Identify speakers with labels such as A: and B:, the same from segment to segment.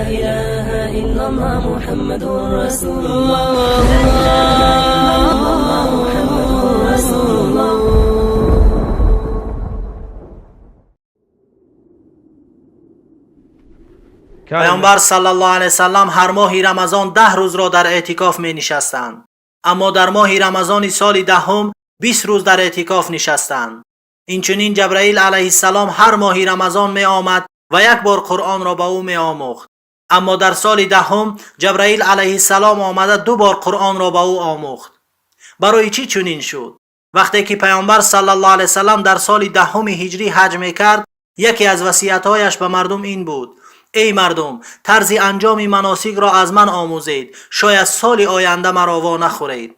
A: إله إلا الله محمد رسول الله لا إله إلا الله محمد رسول الله.
B: پیامبر صلی الله علیه وسلم هر ماه رمضان 10 روز را در اعتکاف می نشستند، اما در ماه رمضان سال دهم 20 روز در اعتکاف نشستند. اینچنین جبرائیل علیه السلام هر ماه رمضان می آمد و یک بار قرآن را به او می آموخت، اما در سال دهم جبرائیل علیه السلام آمده 2 بار قرآن را به او آموخت. برای چی چنین شد؟ وقتی که پیامبر صلی الله علیه وسلم در سال دهم هجری حج می کرد، یکی از وصیت‌هایش به مردم این بود: ای مردم، طرز انجام مناسک را از من آموزید، شاید سال آینده مرا وا نخورید.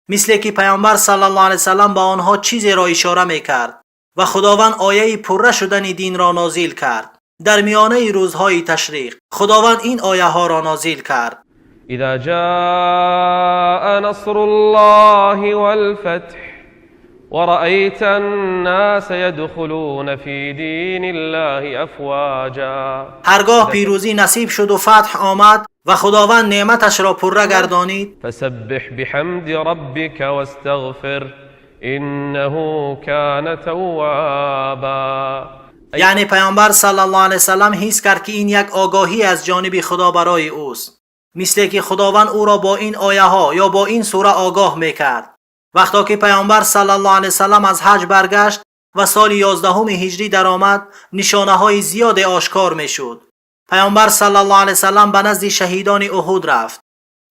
B: مثل که پیامبر صلی الله علیه وسلم به آنها چیزی را اشاره میکرد و خداوند آیه پره شدن دین را نازل کرد. در میانه روزهای تشریق خداوند این آیه ها را نازل کرد:
C: اذا جاء نصر الله والفتح ورأيت الناس يدخلون في دين الله افواجا.
B: هرگاه پیروزی نصیب شد و فتح آمد و خداوند نعمتش را پره گردانید،
C: فسبح بحمد ربك واستغفر انه كان توابا.
B: یعنی پیامبر صلی الله علیه وسلم حس کرد که این یک آگاهی از جانب خدا برای اوست، مثل که خداوند او را با این آیه ها یا با این سوره آگاه میکرد. وقتی که پیامبر صلی الله علیه وسلم از حج برگشت و سال 11 هجری درآمد، نشانه های زیاد آشکار میشد. پیامبر صلی الله علیه وسلم به نزد شهیدان احد رفت،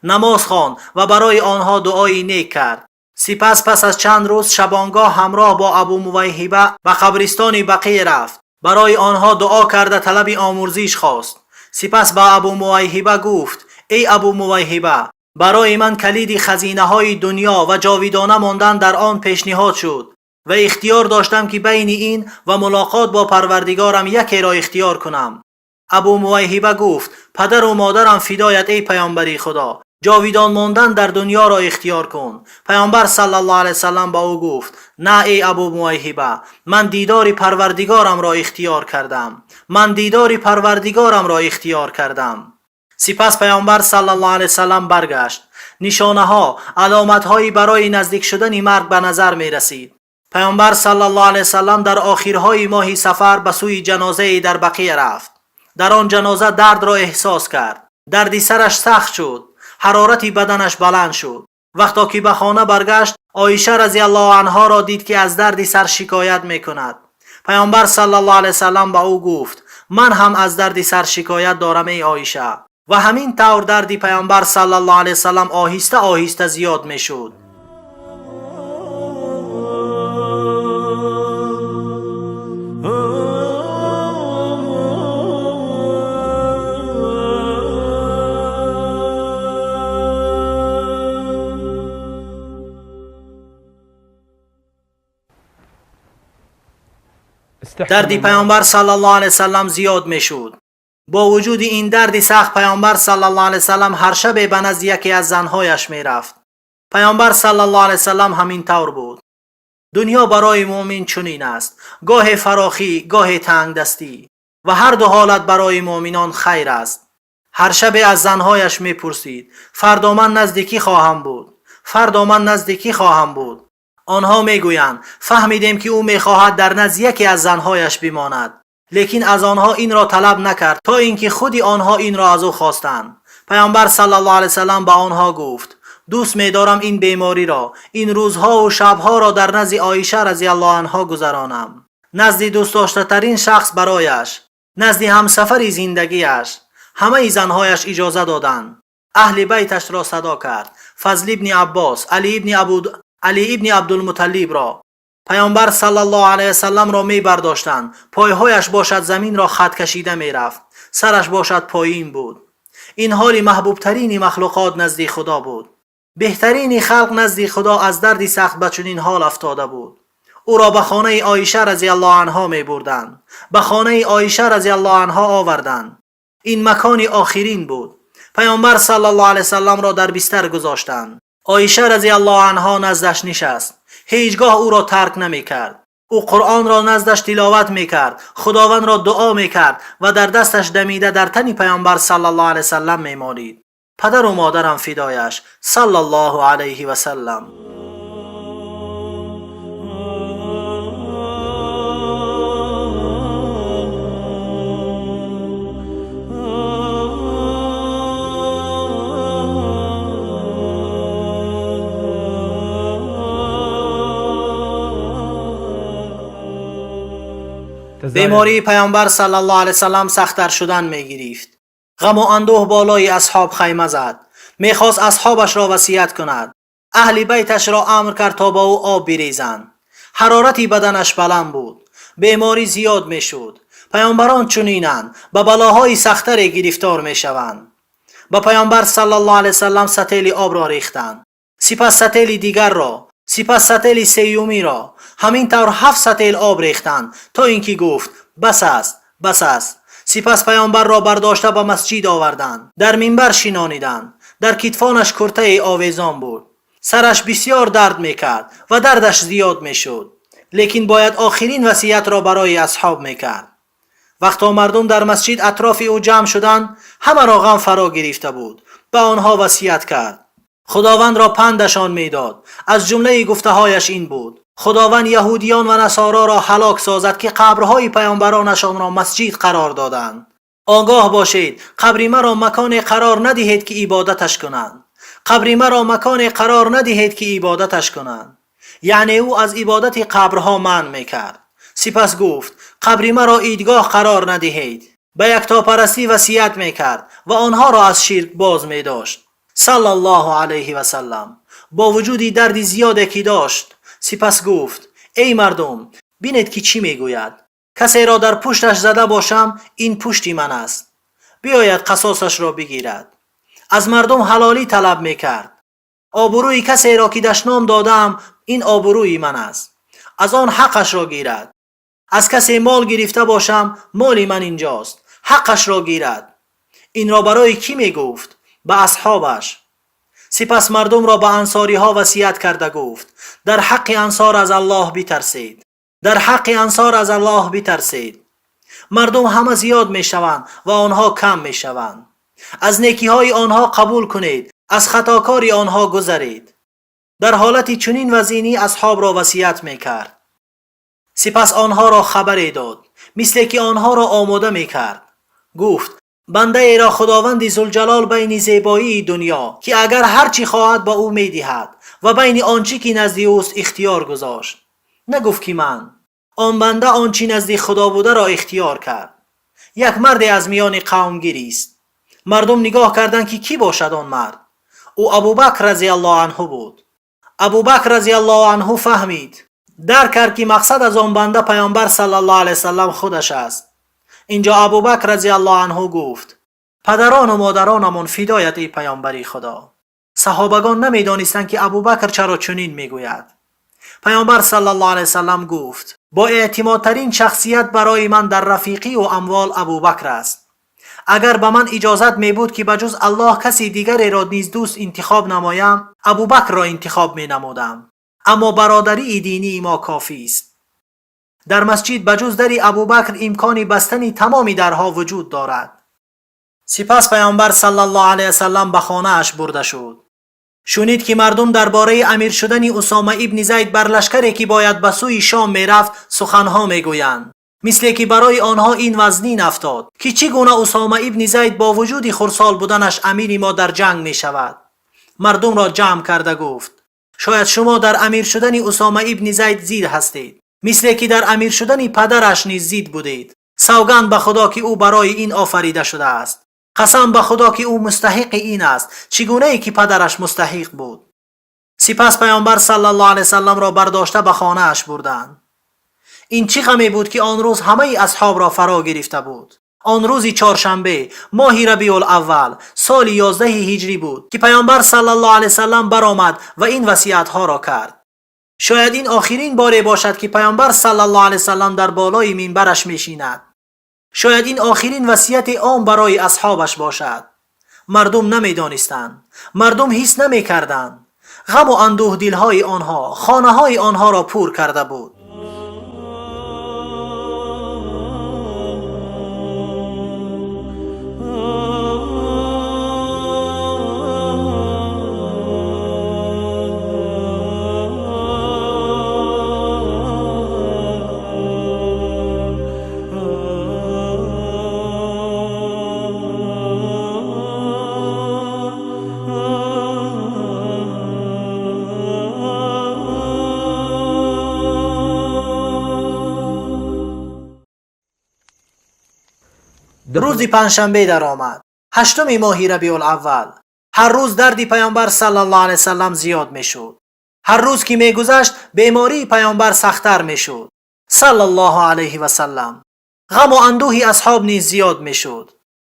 B: نماز خواند و برای آنها دعای نیک کرد. سپس پس از چند روز شبانگاه همراه با ابو مویهبه به قبرستان بقیع رفت، برای آنها دعا کرده طلب آمرزش خواست. سپس با ابو مویهبه گفت: ای ابو مویهبه، برای من کلید خزینه های دنیا و جاویدانه ماندن در آن پیشنهاد شد و اختیار داشتم که بین این و ملاقات با پروردگارم یکی را اختیار کنم. ابو مویهبه گفت: پدر و مادرم فدایت ای پیامبری خدا، جاویدان ماندن در دنیا را اختیار کن. پیامبر صلی الله علیه وسلم با او گفت: نه ای ابو مویهبه، من دیدار پروردگارم را اختیار کردم، من دیدار پروردگارم را اختیار کردم. سپس پیامبر صلی الله علیه وسلم برگشت. نشانه ها، علامت هایی برای نزدیک شدن مرگ به نظر می رسید. پیامبر صلی الله علیه وسلم در آخرهای ماه صفر به سوی جنازه در بقیع رفت. در آن جنازه درد را احساس کرد. دردی سرش سخت شد، حرارتی بدنش بلند شد. وقتی که به خانه برگشت، عایشه رضی الله عنها را دید که از درد سر شکایت می کند. پیامبر صلی الله علیه وسلم به او گفت: من هم از درد سر شکایت دارم ای عایشه. و همین طور دردی پیامبر صلی الله علیه وسلم آهسته آهسته زیاد می شد. دردی پیامبر صلی الله علیه وسلم زیاد می شد. با وجود این درد سخت، پیامبر صلی الله علیه وسلم هر شب به نزد یکی از زنهایش می رفت. پیامبر صلی الله علیه وسلم همین طور بود. دنیا برای مؤمن چنین است، گاه فراخی، گاه تنگ دستی، و هر دو حالت برای مؤمنان خیر است. هر شب از زنهایش می پرسید: فردا من نزدیکی خواهم بود، فردا من نزدیکی خواهم بود. آنها می گویند: فهمیدیم که او می خواهد در نزد یکی از زنهایش بماند، لیکن از آنها این را طلب نکرد تا اینکه خودی آنها این را از او خواستند. پیامبر صلی الله علیه وسلم به آنها گفت: دوست می دارم این بیماری را، این روزها و شبها را در نزد عایشه رضی الله عنها گذرانم، نزد دوست داشته ترین شخص برایش، نزد همسفر زندگیش. همه زنهایش اجازه دادند. اهل بیتش را صدا کرد: فضل ابن عباس، علی ابن عبدالمطلب را. پیامبر صلی الله علیه وسلم را می برداشتند. پایهایش باشد زمین را خط کشیده می رفت، سرش باشد پایین بود. این حال محبوب ترین مخلوقات نزد خدا بود. بهترین خلق نزد خدا از درد سخت به چنین حال افتاده بود. او را به خانه عایشه رضی الله عنها می بردند، به خانه عایشه رضی الله عنها آوردند. این مکان آخرین بود. پیامبر صلی الله علیه وسلم را در بستر گذاشتند. عایشه رضی الله عنها نزدش نشست. هیچگاه او را ترک نمی کرد. او قرآن را نزدش تلاوت میکرد، خداوند را دعا میکرد و در دستش دمیده در تن پیامبر صلی الله علیه وسلم میمالید. پدر و مادرم فدایش صلی الله علیه وسلم. بیماری پیامبر صلی الله علیه وسلم سخت‌تر شدن میگرفت. غم و اندوه بالای اصحاب خیمه زد. میخواست اصحابش را وصیت کند. اهل بیتش را امر کرد تا با او آب بریزند. حرارتی بدنش بلند بود. بیماری زیاد میشد. پیامبران چنینند، به بلاهای سخت‌تر گرفتار میشوند. با پیامبر صلی الله علیه وسلم سطل آب را ریختند. سپس سطل دیگر را، سپس سطل سیومی را، همین طور 7 سطل آب ریختند تا اینکه گفت بس است، بس است. سپس پیامبر را برداشته به مسجد آوردند. در منبر شینانیدند. در کتفانش کرته آویزان بود. سرش بسیار درد میکرد و دردش زیاد میشد، لیکن باید آخرین وصیت را برای اصحاب میکرد. وقتا مردم در مسجد اطراف او جمع شدند، همه را غم فرا گرفته بود. به آنها وصیت کرد. خداوند را پندشان میداد. از جمله گفته هایش این بود: خداوند یهودیان و نصارا را هلاک سازد که قبرهای پیامبرانشان را مسجد قرار دادند. آگاه باشید، قبر مرا مکان قرار ندهید که عبادتش کنند. قبر مرا مکان قرار ندهید که عبادتش کنند. یعنی او از عبادت قبرها منع میکرد. سپس گفت قبر مرا عیدگاه قرار ندهید. به یکتاپرستی وصیت میکرد و آنها را از شرک باز میداشت صلی الله علیه و سلم. با وجودی درد زیادی که داشت، سپس گفت ای مردم، بینید که چی میگوید. کسی را در پشتش زده باشم، این پشتی من است. بیاید قصاصش را بگیرد. از مردم حلالی طلب میکرد. آبروی کسی را که دشنام دادم، این آبروی من است. از آن حقش را گیرد. از کسی مال گرفته باشم، مال من اینجاست، حقش را گیرد. این را برای کی میگفت؟ به اصحابش. سپس مردم را به انصاری ها وصیت کرده گفت در حق انصار از الله بترسید. در حق انصار از الله بترسید. مردم همه زیاد میشوند و آنها کم میشوند. از نیکی های آنها قبول کنید، از خطاکاری آنها گذرید. در حالت چنین وزینی اصحاب را وصیت میکرد. سپس آنها را خبری داد، مثل که آنها را آماده میکرد. گفت بنده ای را خداوند ذوالجلال بین زیبایی دنیا که اگر هر چی خواهد با او میدهد و بین آنچه که نزد اوست اختیار گذاشت. نگفت که من. آن بنده آنچه نزد خدا بوده را اختیار کرد. یک مرد از میان قوم گریست. مردم نگاه کردند که کی باشد آن مرد. او ابوبکر رضی الله عنه بود. ابوبکر رضی الله عنه فهمید، درک کرد که مقصد از آن بنده پیامبر صلی الله علیه وسلم خودش است. اینجا ابوبکر رضی الله عنه گفت پدران و مادرانمان فدایت ای پیامبری خدا. صحابگان نمیدانستند که ابوبکر چرا چنین میگوید. پیامبر صلی الله علیه وسلم گفت با اعتمادترین شخصیت برای من در رفیقی و اموال ابوبکر است. اگر به من اجازت می بود که بجز الله کسی دیگری را نیز دوست انتخاب نمایم، ابوبکر را انتخاب می نمودم. اما برادری دینی ما کافی است. در مسجد بجز در ابوبکر امکان بستن تمامی درها وجود دارد. سپس پیامبر صلی الله علیه وسلم به خانه اش برده شد. شنید که مردم درباره امیر شدن اسامه ابن زید بر لشکری که باید به سوی شام میرفت سخنها میگویند. مثل که برای آنها این وزنین افتاد که چگونه اسامه ابن زید با وجود خرسال بودنش امیر ما در جنگ می شود. مردم را جمع کرده گفت شاید شما در امیر شدن اسامه ابن زید زید هستید، مثل که در امیر شدن پدرش نیز زید بودید. سوگند به خدا که او برای این آفریده شده است. قسم به خدا که او مستحق این است چگونه ای که پدرش مستحق بود. سپس پیامبر صلی الله علیه وسلم را برداشته به خانه اش بردند. این چه غمی بود که آن روز همه اصحاب را فرا گرفته بود. آن روزی چهارشنبه ماه ربیع الاول سال 11 هجری بود که پیامبر صلی الله علیه وسلم برآمد و این وصیت ها را کرد. شاید این آخرین باره باشد که پیامبر صلی الله علیه وسلم در بالای منبرش میشیند. شاید این آخرین وصیت عام برای اصحابش باشد. مردم نمیدانستند، مردم حس نمیکردند. غم و اندوه دلهای آنها خانه های آنها را پر کرده بود. روز پنجشنبه در آمد، 8 ماه ربیع الاول. هر روز درد پیامبر صلی الله علیه وسلم زیاد میشد. هر روز که میگذشت بیماری پیامبر سخت‌تر میشد صلی الله علیه و سلم. غم و اندوهی اصحاب نیز زیاد میشد.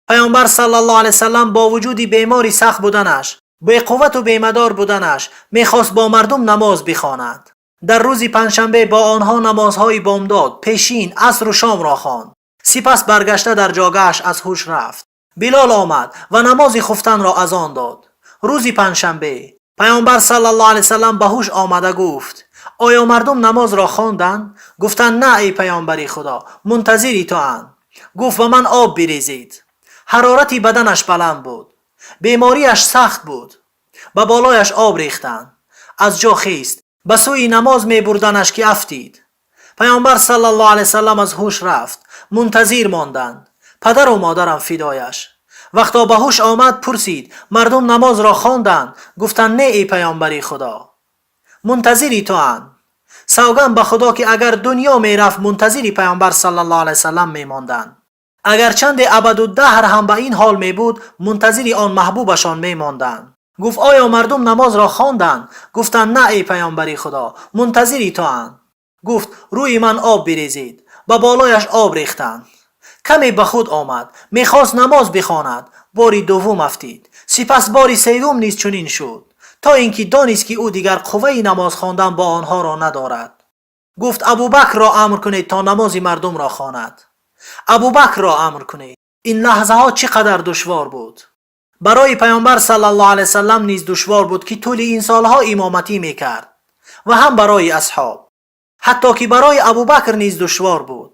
B: پیامبر صلی الله علیه وسلم با وجود بیماری سخت بودنش، به قوت و بیمدار بودنش، میخواست با مردم نماز بخواند. در روز پنجشنبه با آنها نمازهای بامداد، پیشین، عصر و شام را خواند. سپس برگشته در جاگهش از هوش رفت. بلال آمد و نماز خفتن را اذان داد. روز پنجشنبه پیامبر صلی الله علیه وسلم به هوش آمده گفت: آیا مردم نماز را خواندند؟ گفتند نه ای پیامبری خدا، منتظری تو اند. گفت و من آب بریزید. حرارتی بدنش بلند بود، بیماریش سخت بود. به بالایش آب ریختند. از جا خیست، به سوی نماز می بردنش که افتید. پیامبر صلی الله علیه وسلم از هوش رفت. منتظر ماندند. پدر و مادرم فدایش. وقتا به هوش آمد پرسید: مردم نماز را خواندند؟ گفتند نه ای پیامبری خدا، منتظری تو اند. سوگند به خدا که اگر دنیا می رفت منتظری پیامبر صلی الله علیه وسلم می ماندند. اگر چند ابدالدهر هم به این حال می بود منتظری آن محبوبشان می ماندند. گفت: آیا مردم نماز را خواندند؟ گفتند نه ای پیامبری خدا، منتظری تو اند. گفت: روی من آب بریزید. به بالایش آب ریختند. کمی به خود آمد، میخواست نماز بخواند. باری دوم افتید. سپس باری سوم نیز چنین شد، تا اینکه دانست که او دیگر قوه نماز خواندن با آنها را ندارد. گفت: ابوبکر را امر کنید تا نماز مردم را خواند. ابوبکر را امر کنید. این لحظه ها چقدر دشوار بود. برای پیامبر صلی الله علیه وسلم نیز دشوار بود که طول این سالها امامتی میکرد و هم برای اصحاب. حتی که برای ابوبکر نیز دشوار بود.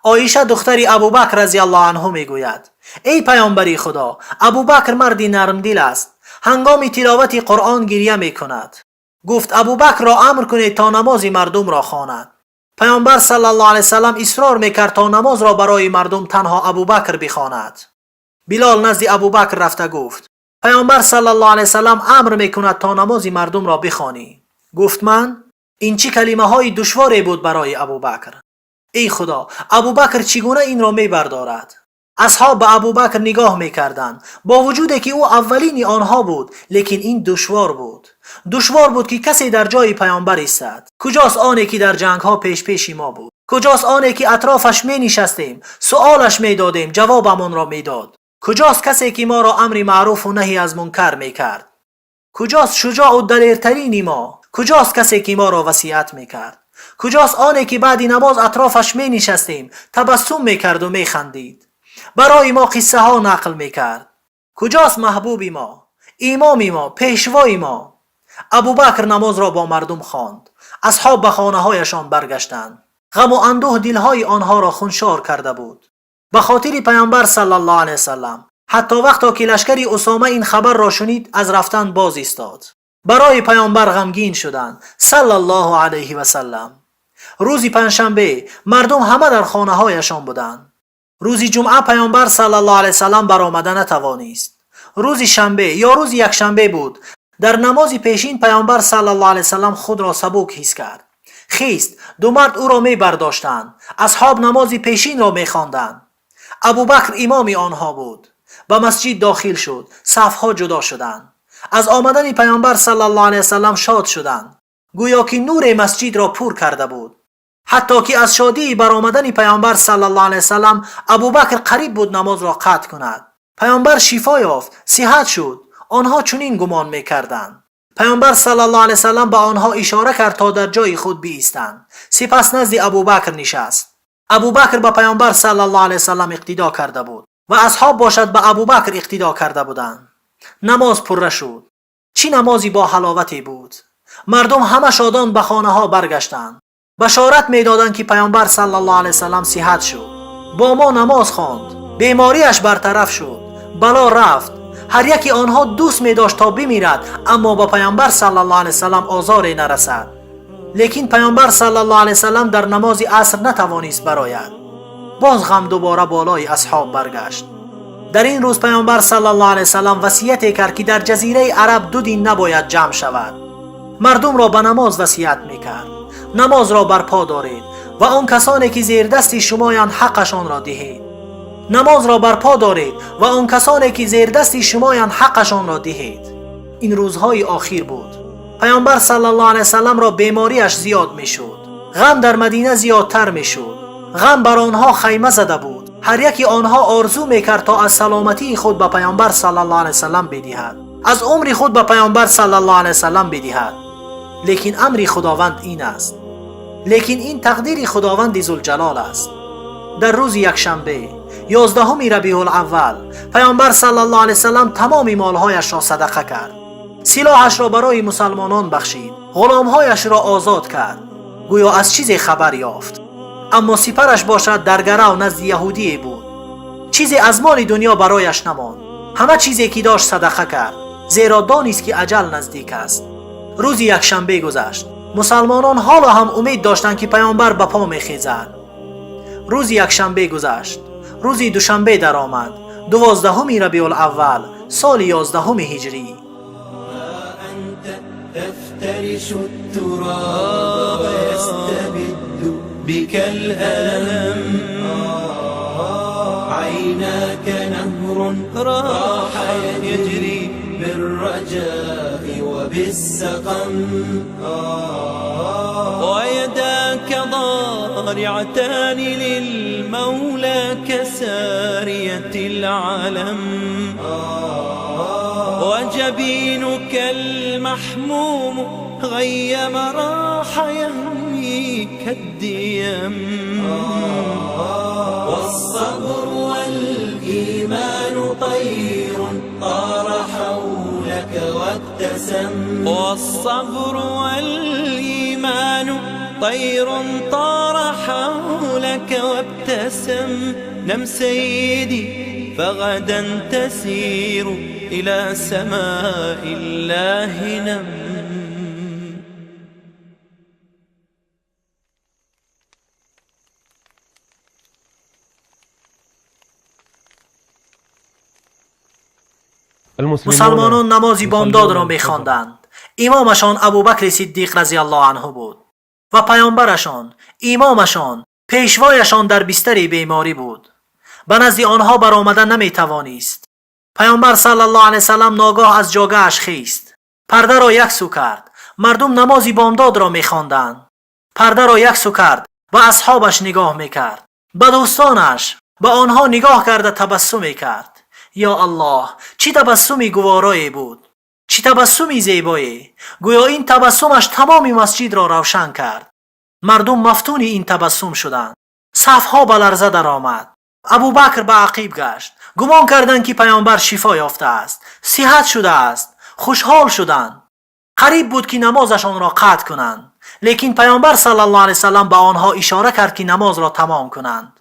B: عایشه دختر ابوبکر رضی الله عنه میگوید: ای پیامبری خدا، ابوبکر مردی نرم دل است، هنگام تلاوت قرآن گریه میکند. گفت: ابوبکر را امر کنید تا نماز مردم را خواند. پیامبر صلی الله علیه وسلم اصرار میکرد تا نماز را برای مردم تنها ابوبکر بخواند. بلال نزد ابوبکر رفته گفت: پیامبر صلی الله علیه وسلم امر میکند تا نماز مردم را بخوانی. گفت: من؟ این چه کلمه های دشواری بود برای ابوبکر. ای خدا، ابوبکر چگونه این را میبردارد؟ اصحاب به ابوبکر نگاه میکردند. با وجودی که او اولین آنها بود، لیکن این دشوار بود. دشوار بود که کسی در جای پیامبر ایستد. کجاست آنی که در جنگ ها پیش ما بود؟ کجاست آنی که اطرافش می نشستیم، سؤالش می دادیم، جوابمان را می داد؟ کجاست کسی که ما را امر معروف و نهی از منکر می کرد؟ کجاست شجاع و دلیرترین ما؟ کجاست کسی که ما را وصیت می کرد؟ کجاست آنی که بعد نماز اطرافش می نشستیم، تبسم می کرد و می خندید، برای ما قصه ها نقل می کرد؟ کجاست محبوب ما، امام ما، پیشوای ما؟ ابوبکر نماز را با مردم خواند. اصحاب به خانه هایشان برگشتند. غم و اندوه دلهای آنها را خونشار کرده بود. به خاطر پیامبر صلی الله علیه وسلم حتی وقتی که لشکر اسامه این خبر را شنید از رفتن باز ایستاد. برای پیامبر غمگین شدند صلی الله علیه و سلم. روز پنجشنبه مردم همه در خانه هایشان بودند. روز جمعه پیامبر صلی الله علیه و سلم برآمده نتوانست. روز شنبه یا روز یکشنبه بود. در نماز پیشین پیامبر صلی الله علیه و سلم خود را سبک حس کرد. خیست. دو مرد او را می برداشتند. اصحاب نماز پیشین را می خواندند. ابوبکر امام آنها بود. به مسجد داخل شد. صفها جدا شدند. از آمدن پیامبر صلی الله علیه و سلم شاد شدند. گویا که نور مسجد را پر کرده بود. حتی که از شادی برآمدن پیامبر صلی الله علیه و سلم ابوبکر قریب بود نماز را قطع کند. پیامبر شفا یافت، صحت شد. آنها چنین گمان می‌کردند. پیامبر صلی الله علیه و سلم به آنها اشاره کرد تا در جای خود بایستند. سپس نزد ابوبکر نشست. ابوبکر به پیامبر صلی الله علیه و سلم اقتدا کرده بود و اصحاب باشد به ابوبکر اقتدا کرده بودند. نماز پره شد. چه نمازی با حلاوتی بود. مردم همه شادان به خانه ها برگشتند. بشارت میدادند که پیامبر صلی الله علیه و سلم صحت شد. با ما نماز خواند. بیماریش برطرف شد. بلا رفت. هر یکی آنها دوست می داشت تا بمیرد، اما با پیامبر صلی الله علیه و سلم آزاری نرسد. لیکن پیامبر صلی الله علیه و سلم در نماز عصر نتوانست برآید. باز غم دوباره بالای اصحاب برگشت. در این روز پیامبر صلی الله علیه و سلم وصیت کرد که در جزیره عرب 2 دین نباید جمع شود. مردم را به نماز وصیت میکرد. نماز را برپا دارید و آن کسانی که زیر دست شمایند حقشان را دهید. نماز را برپا دارید و آن کسانی که زیر دست شمایند حقشان را دهید. این روزهای آخر بود. پیامبر صلی الله علیه وسلم را بیماریش زیاد میشد. غم در مدینه زیادتر میشد. غم بر آنها خیمه زده بود. هر یکی آنها آرزو میکرد تا از سلامتی خود به پیامبر صلی الله علیه وسلم بدهد، از عمر خود به پیامبر صلی الله علیه وسلم بدهد. لیکن امر خداوند این است، لیکن این تقدیر خداوند ذوالجلال است. در روز یکشنبه 11 ربیع الاول پیامبر صلی الله علیه وسلم تمام مالهایش را صدقه کرد. سلاحش را برای مسلمانان بخشید. غلامهایش را آزاد کرد. گویا از چیزی خبر یافت. اما سپرش باشد در گرو نزد یهودی بود. چیزی از مال دنیا برایش نماند. همه چیزی که داشت صدقه کرد، زیرا دانست که اجل نزدیک است. روز یکشنبه گذشت. مسلمانان حالا هم امید داشتند که پیامبر به پا می‌خیزد. روز یکشنبه گذشت. روز دوشنبه در آمد. 12 ربیع الاول سال 11 هجری.
D: تفترش التراب ويستبد بك الألم عيناك نهر راح يجري بالرجاء وبالسقم ويداك ضارعتان للمولى كسارية العلم وجبينك المحموم غيم راح يهويك الديم والصبر والإيمان طير طار حولك وابتسم والصبر والإيمان طير طار حولك وابتسم نم سيدي فغدا تسير إلى سماء الله نم.
B: مسلمانان نمازی بامداد را می‌خواندند. امامشان ابوبکر صدیق رضی الله عنه بود و پیامبرشان، امامشان، پیشوایشان در بستر بیماری بود. به نزد آنها برآمدن نمی‌توانست. پیامبر صلی الله علیه وسلم ناگاه از جاگه‌اش خیست. پرده را یک سو کرد. مردم نمازی بامداد را می‌خواندند. پرده را یک سو کرد و اصحابش نگاه می‌کرد. به دوستانش، به آنها نگاه کرده تبسم می‌کرد. یا الله، چی تبسمی گوارایی بود، چی تبسمی زیبایی. گویا این تبسمش تمام مسجد را روشن کرد. مردم مفتون این تبسم شدند. صفها به لرزه در آمد. ابوبکر به عقیب گشت. گمان کردند که پیامبر شفا یافته است، صحت شده است. خوشحال شدند. قریب بود که نمازشان را قطع کنند، لیکن پیامبر صلی الله علیه وسلم به آنها اشاره کرد که نماز را تمام کنند.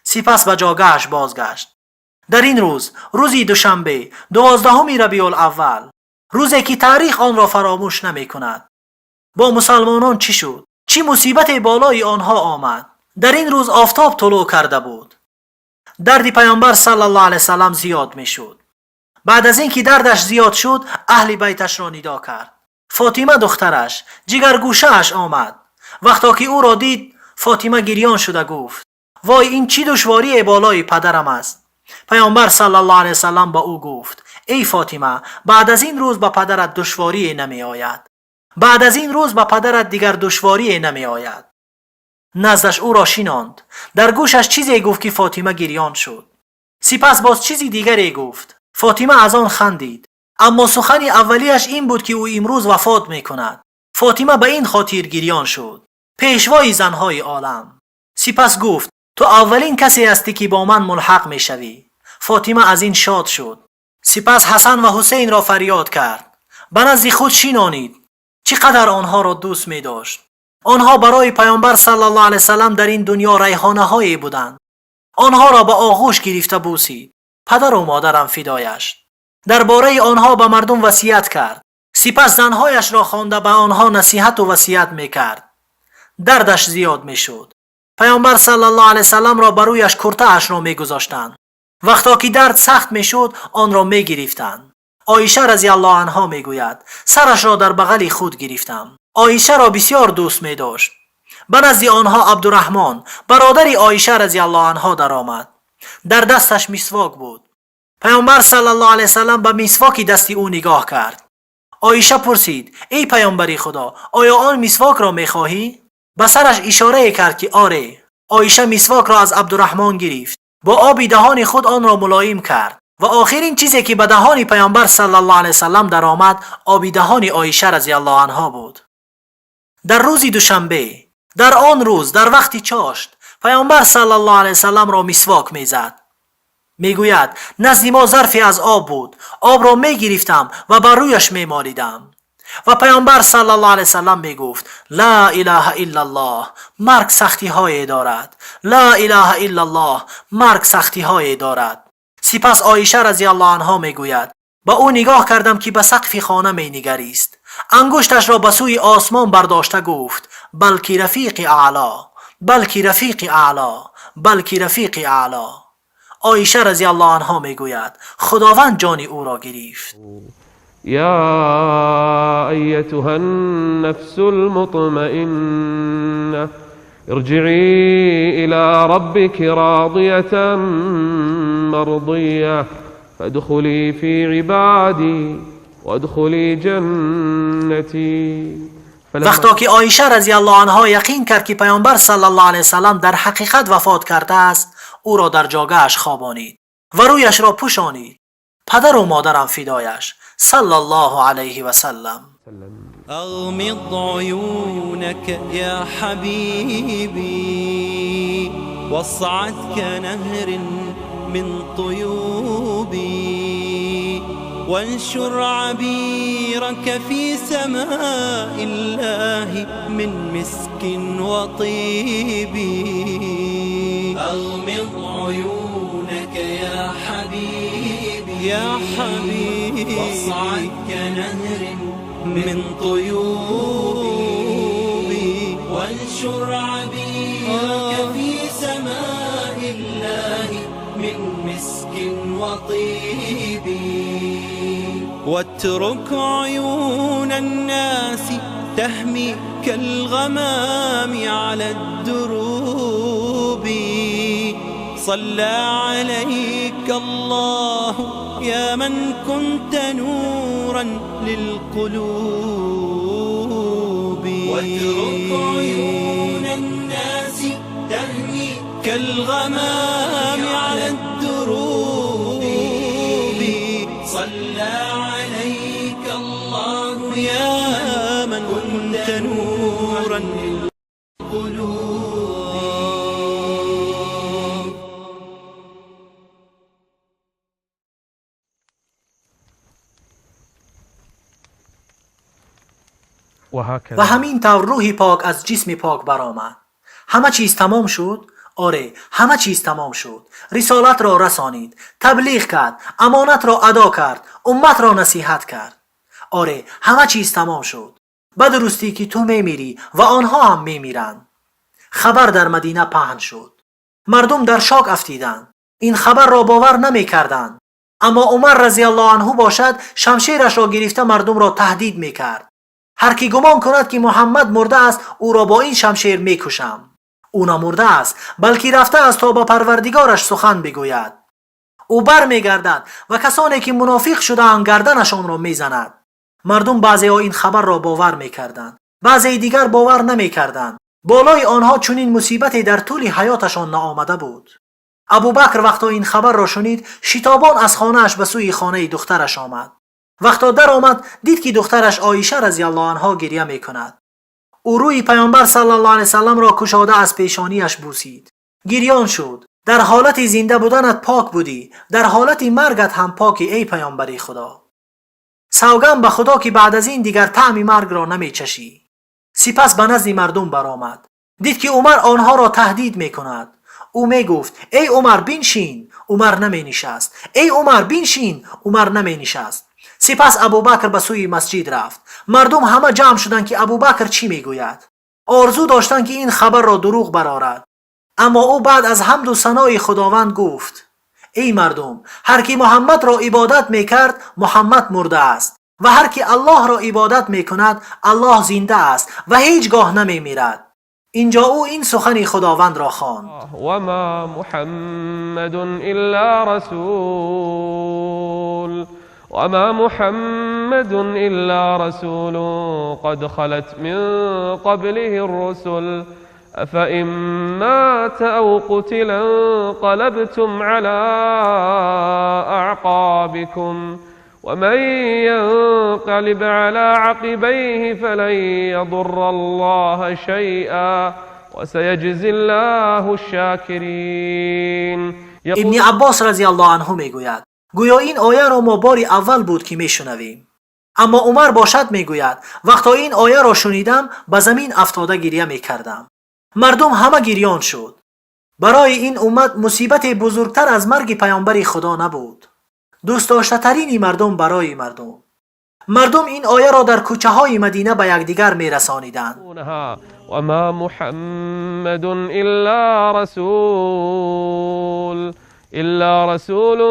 B: سپس به جاگهش بازگشت. در این روز، روزی دوشنبه 12 ربیع الاول، روزی که تاریخ آن را فراموش نمی کند. با مسلمانان چی شد؟ چی مصیبت بالای آنها آمد؟ در این روز آفتاب طلوع کرده بود. درد پیامبر صلی الله علیه وسلم زیاد می شد. بعد از اینکه دردش زیاد شد، اهل بیتش را ندا کرد. فاطمه دخترش، جگرگوشه‌اش آمد. وقتا که او را دید، فاطمه گریان شده گفت: وای، این چی دشواری بالای پدرم است. پیامبر صلی الله علیه وسلم با او گفت: ای فاطمه، بعد از این روز به پدرت دشواری نمی آید. بعد از این روز به پدرت دیگر دشواری نمی آید. نزدش او را شیناند. در گوشش چیزی گفت که فاطمه گریان شد. سپس باز چیزی دیگری گفت. فاطمه از آن خندید. اما سخن اولیش این بود که او امروز وفات می کند. فاطمه به این خاطر گریان شد. پیشوای زنهای عالم. سپس گفت: تو اولین کسی هستی که با من ملحق می شوی. فاطمه از این شاد شد. سپس حسن و حسین را فریاد کرد. به نزد خود شینانید. چقدر آنها را دوست می داشت. آنها برای پیامبر صلی الله علیه وسلم در این دنیا ریحانه هایی بودند. آنها را به آغوش گرفته بوسید. پدر و مادرم فدایش. درباره آنها به مردم وصیت کرد. سپس زنهایش را خوانده به آنها نصیحت و وصیت میکرد. دردش زیاد میشد. پیامبر صلی الله علیه وسلم را بر رویش کرته اش را میگذاشتند. وقتا که درد سخت میشد، آن را میگرفتند. عایشه رضی الله عنها میگوید: سرش را در بغل خود گرفتم. عایشه را بسیار دوست می داشت. به نزد آنها عبدالرحمن برادر عایشه رضی الله عنها در آمد. در دستش مسواک بود. پیامبر صلی الله علیه وسلم به مسواک دستی او نگاه کرد. عایشه پرسید: ای پیامبری خدا، آیا آن مسواک را میخواهی؟ به سرش اشاره کرد که آره. عایشه مسواک را از عبدالرحمن گرفت، با آب دهان خود آن را ملایم کرد و آخرین چیزی که به دهان پیامبر صلی الله علیه وسلم در آمد آب دهان عایشه رضی الله عنها بود. در روز دوشنبه، در آن روز در وقت چاشت، پیامبر صلی الله علیه وسلم را مسواک میزد. میگوید: نزد ما ظرفی از آب بود، آب را میگرفتم و بر رویش میمالیدم. و پیامبر صلی الله علیه وسلم میگفت: لا اله الا الله، مرگ سختی های دارد. لا اله الا الله، مرگ سختی های دارد. سپس عایشه رضی الله عنها میگوید: با او نگاه کردم که به سقف خانه مینگریست. انگشتش را به سوی آسمان برداشته گفت: بلکی رفیق اعلی، بلکی رفیق اعلی، بلکی رفیق اعلی. عایشه رضی الله عنها میگوید: خداوند جان او را گرفت.
C: يا أيتها النفس المطمئنة ارجعي إلى ربك راضية مرضية فادخلي في عبادي وادخلي جنتي.
B: وقتا که عایشه رضی الله عنها یقین کرد که پیامبر صلی الله علیه وسلم در حقیقت وفات کرده است، او را در جاگهش خوابانید و رویش را پوشانید. پدر و مادرم فدایش صلی الله علیه و سلم.
D: أغمض عيونك يا حبيبي واصعد كنهر من طيوبي وانشر عبيرك في سماء الله من مسك وطيب. أغمض عيونك يا حبيبي يا حبيبي واصعد كنهر من طيوبي وانشر عبيرك في سماء الله من مسك وطيب. واترك عيون الناس تهمي كالغمام على الدروب. صلى عليك الله يا من كنت نورا للقلوب. واترك عيون الناس تهمي كالغمام على الدروب. صلى عليك الله يا من كنت نورا للقلوب.
B: و همین طور روح پاک از جسم پاک برآمد. همه چیز تمام شد. آره، همه چیز تمام شد. رسالت را رسانید، تبلیغ کرد، امانت را ادا کرد، امت را نصیحت کرد. آره، همه چیز تمام شد. به درستی که تو میمیری و آنها هم میمیرند. خبر در مدینه پهن شد. مردم در شاک افتیدند. این خبر را باور نمیکردند. اما عمر رضی الله عنه باشد شمشیرش را گرفته مردم را تهدید میکرد: هر کی گمان کند که محمد مرده است، او را با این شمشیر میکشم. او نمرده است، بلکه رفته است تا با پروردگارش سخن بگوید. او بر میگردد و کسانی که منافق شده‌اند گردنشان را میزند. مردم بعضی ها این خبر را باور میکردند، بعضی دیگر باور نمیکردند. بالای آنها چنین مصیبتی در طول حیاتشان نآمده بود. ابوبکر وقتا این خبر را شنید، شتابان از خانه‌اش به سوی خانه دخترش آمد. وقتا در آمد دید که دخترش عایشه رضی الله عنها گریه میکند. او روی پیامبر صلی الله علیه وسلم را کشاده از پیشانیش بوسید. گریان شد: در حالت زنده بودنت پاک بودی، در حالت مرگت هم پاکی ای پیامبری خدا. سوگند به خدا که بعد از این دیگر طعم مرگ را نمیچشی. سپس به نزد مردم برآمد. دید که عمر آنها را تهدید میکند. او میگفت: ای عمر بنشین. عمر نمی نشست. ای عمر بنشین. عمر نمی نشست. سپس ابوبکر به سوی مسجد رفت. مردم همه جمع شدند که ابوبکر چی میگوید. آرزو داشتند که این خبر را دروغ برآورد. اما او بعد از حمد و ثنای خداوند گفت: ای مردم، هر کی محمد را عبادت میکرد، محمد مرده است و هر کی الله را عبادت میکند، الله زنده است و هیچگاه نمیمیرد. اینجا او این سخن خداوند را خواند:
C: وما محمد إلا رسول وما محمد إلا رسول قد خلت من قبله الرسل أفإن مات أو قتل انقلبتم على أعقابكم ومن ينقلب على عقبيه فلن يضر الله شيئا وسيجزي الله الشاكرين.
B: ابن عباس رضی الله عنه میگوید گویا این آیه را ما بار اول بود که میشنویم، اما عمر باشد میگوید وقتا این آیه را شنیدم به زمین افتاده گریه میکردم. مردم همه گریان شد. برای این امت مصیبت بزرگتر از مرگ پیامبر خدا نبود. دوست داشته ترین مردم برای مردم این آیه را در کوچه های مدینه به یکدیگر میرسانیدند.
C: وما محمد إلا رسول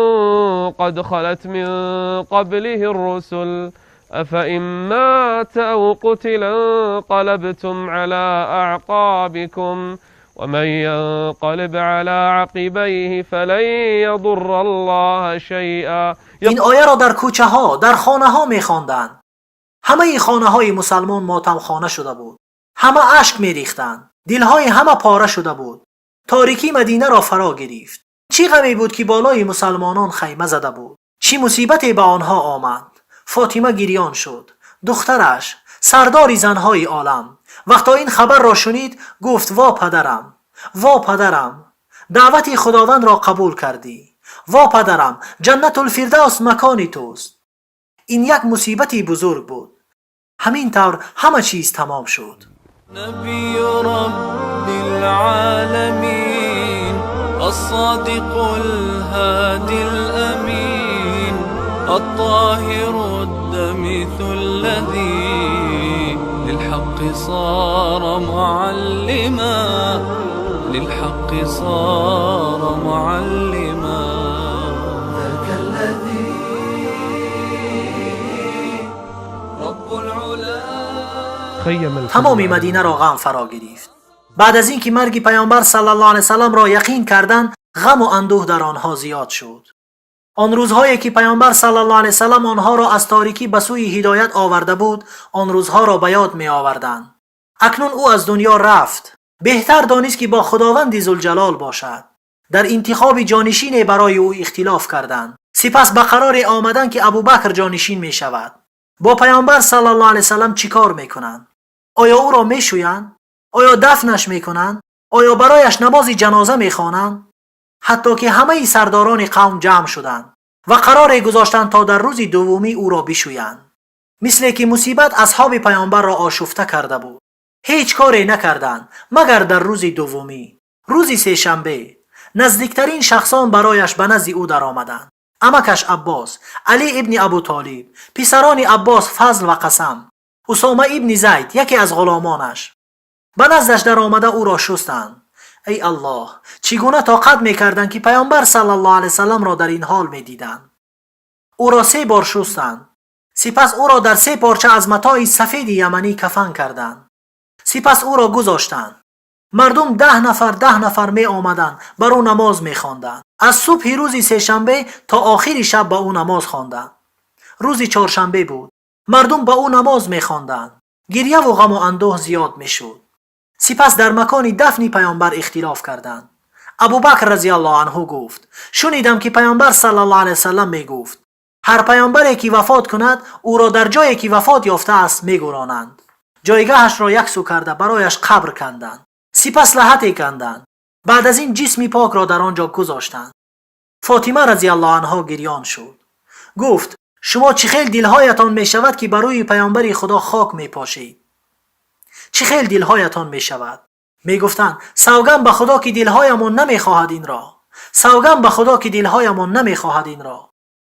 C: قد خلت من قبله الرسل أفإن مات أو قتل انقلبتم على أعقابكم ومن ينقلب على عقبيه فلن يضر الله شيئا.
B: این آیه را در کوچه ها، در خانه ها می‌خواندند. همه خانه های مسلمان ماتم خانه شده بود. همه اشک می‌ریختند. دلهای همه پاره شده بود. تاریکی مدینه را فرا گرفت. چی غمی بود که بالای مسلمانان خیمه زده بود. چی مصیبتی به آنها آمد. فاطمه گریان شد. دخترش، سرداری زنهای عالم، وقتا این خبر را شنید گفت وا پدرم، دعوت خداوند را قبول کردی. وا پدرم، جنت الفردوس مکانی توست. این یک مصیبتی بزرگ بود. همین طور همه چیز تمام شد.
D: نبی رب العالمین الصادق الهادي الأمين الطاهر الدمث الذي للحق صار معلما ذاك الذي رب العلا.
B: تمام مدینه را غم فرا گرفت. بعد از اینکه مرگ پیامبر صلی الله علیه وسلم را یقین کردند، غم و اندوه در آنها زیاد شد. آن روزهایی که پیامبر صلی الله علیه وسلم آنها را از تاریکی به سوی هدایت آورده بود، آن روزها را به یاد می آوردند. اکنون او از دنیا رفت. بهتر دانست که با خداوند ذوالجلال باشد. در انتخاب جانشین برای او اختلاف کردند. سپس به قرار آمدند که ابوبکر جانشین می شود. با پیامبر صلی الله علیه وسلم چیکار میکنند؟ آیا او را میشویند؟ آیا دفنش میکنند؟ آیا برایش نماز جنازه میخوانند؟ حتی که همه سرداران قوم جمع شدند و قرار گذاشتند تا در روز دومی او را بشویند. مثل که مصیبت اصحاب پیامبر را آشفته کرده بود. هیچ کاری نکردند مگر در روز دومی، روز سه‌شنبه، نزدیکترین شخصان برایش به نزد او در آمدند. عمکش عباس، علی ابن ابو طالب، پسران عباس فضل و قسم، اسامه ابن زید یکی از غلامانش. به نزدش در آمده او را شستند. ای الله، چگونه طاقت میکردند که پیامبر صلی الله علیه وسلم را در این حال میدیدند. او را 3 بار شستند. سپس او را در 3 پارچه از متاع سفید یمنی کفن کردند. سپس او را گذاشتند. مردم 10 نفر می آمدند بر او نماز می خواندند. از صبح روز سه‌شنبه تا آخر شب با او نماز خواندند. روز چهارشنبه بود. مردم با او نماز می خواندند. گریه و غم و اندوه زیاد می شد. سپس در مکان دفن پیامبر اختلاف کردند. ابوبکر رضی الله عنه گفت شنیدم که پیامبر صلی الله علیه وسلم می گفت هر پیامبری که وفات کند او را در جایی که وفات یافته است می گرانند. جایگاهش را یک سو کرده برایش قبر کندند. سپس لحدی کندند. بعد از این جسم پاک را در آنجا گذاشتند. فاطمه رضی الله عنها گریان شد. گفت شما چه خیل دلهایتان می شود که برای پیامبر خدا خاک می پاشید. چه خیل دلهایتان می شود. می گفتند سوگند به خدا که دلهایمان نمی خواهد این را. سوگند به خدا که دلهایمان نمی خواهد این را.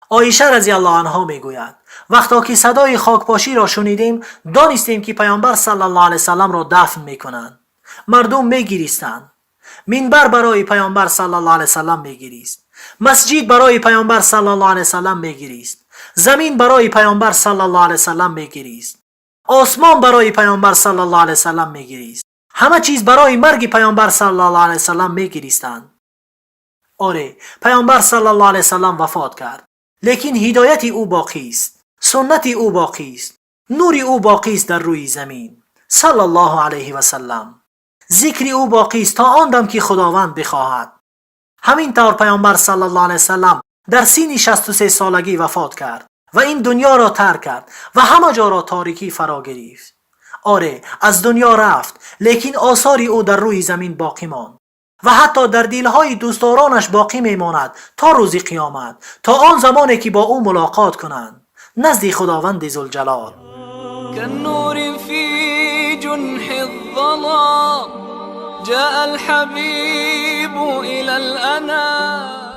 B: عایشه رضی الله عنها می گوید وقتا که صدای خاکپاشی را شنیدیم دانستیم که پیامبر صلی الله علیه وسلم را دفن می کنند. مردم می گریستند. منبر برای پیامبر صلی الله علیه وسلم می گریست. مسجد برای پیامبر صلی الله علیه وسلم می گریست. زمین برای پیامبر صلی الله علیه وسلم می گریست. آسمان برای پیامبر صلی الله علیه وسلم می گریست. همه چیز برای مرگ پیامبر صلی الله علیه وسلم میگریستند. آره، پیامبر صلی الله علیه وسلم وفات کرد، لیکن هدایت او باقی است، سنت او باقی است، نور او باقی است در روی زمین صلی الله علیه وسلم. ذکر او باقی است تا آن دم که خداوند بخواهد. همین طور پیامبر صلی الله علیه وسلم در سن 63 سالگی وفات کرد و این دنیا را ترک کرد و همه جا را تاریکی فرا گرفت. آره، از دنیا رفت، لیکن آثار او در روی زمین باقی ماند و حتی در دلهای دوستدارانش باقی میماند تا روز قیامت، تا آن زمانی که با او ملاقات کنند نزد خداوند ذوالجلال.
D: كالنور في جنح الظلام جاء الحبيب إلى الأنام.